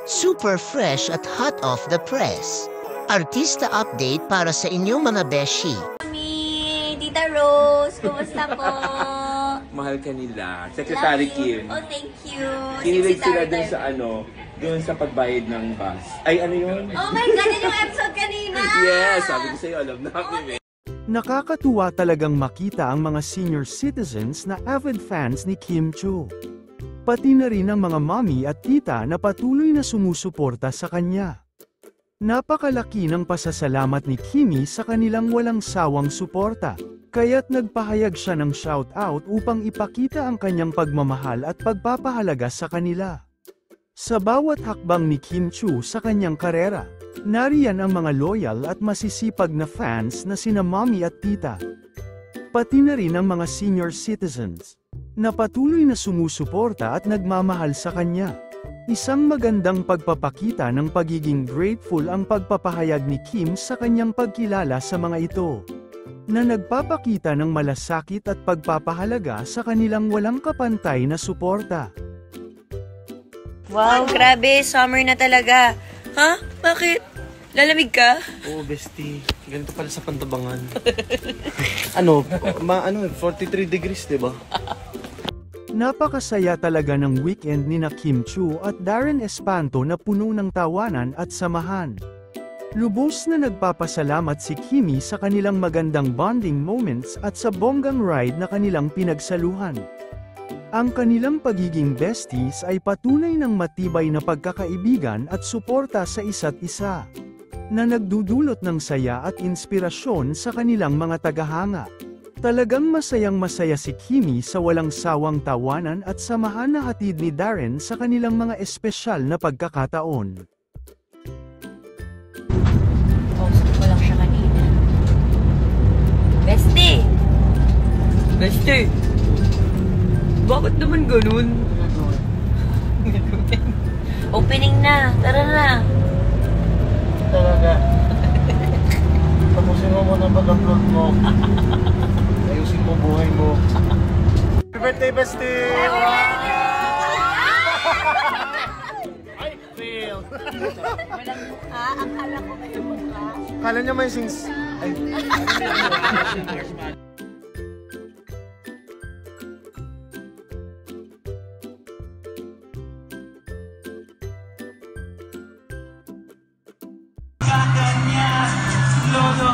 Super fresh at hot off the press. Artista update para sa inyong mga beshi. Mami, Tita Rose, kumusta po? Mahal ka nila. Secretary Kim. Oh, thank you. Kinilig sila Secretary dun sa dun sa pagbayad ng bus. Ay, ano yun? Oh my God, yun yung episode kanina! Yes, sabi ko sa'yo, alam namin eh. Nakakatuwa talagang makita ang mga senior citizens na avid fans ni Kim Chiu. Pati na rin ang mga mommy at tita na patuloy na sumusuporta sa kanya. Napakalaki ng pasasalamat ni Kimi sa kanilang walang sawang suporta, kaya't nagpahayag siya ng shout-out upang ipakita ang kanyang pagmamahal at pagpapahalaga sa kanila. Sa bawat hakbang ni Kim Chiu sa kanyang karera, nariyan ang mga loyal at masisipag na fans na sina mommy at tita. Pati na rin ang mga senior citizens, na patuloy na sumusuporta at nagmamahal sa kanya. Isang magandang pagpapakita ng pagiging grateful ang pagpapahayag ni Kim sa kanyang pagkilala sa mga ito, na nagpapakita ng malasakit at pagpapahalaga sa kanilang walang kapantay na suporta. Wow, grabe, summer na talaga. Ha? Bakit? Lalamig ka? Oo, bestie. Ganito pala sa Pantabangan. 43 degrees, diba? Napakasaya talaga ng weekend ni na Kim Chiu at Darren Espanto na puno ng tawanan at samahan. Lubos na nagpapasalamat si Kimi sa kanilang magandang bonding moments at sa bonggang ride na kanilang pinagsaluhan. Ang kanilang pagiging besties ay patunay ng matibay na pagkakaibigan at suporta sa isa't isa, na nagdudulot ng saya at inspirasyon sa kanilang mga tagahanga. Talagang masayang-masaya si Kimi sa walang sawang tawanan at samahan na hatid ni Darren sa kanilang mga espesyal na pagkakataon. Kausap ko lang siya kanina. Bestie! Bestie! Bakit naman ganun? Opening na! Tara na! Talaga. Tapusin mo muna pag-upload mo. Ayusin mo buhay mo. Happy birthday, bestie! Ay, fail! Walang mukha, akala ko may mukha. Kala niya may sings... Ay. Kanya, lolo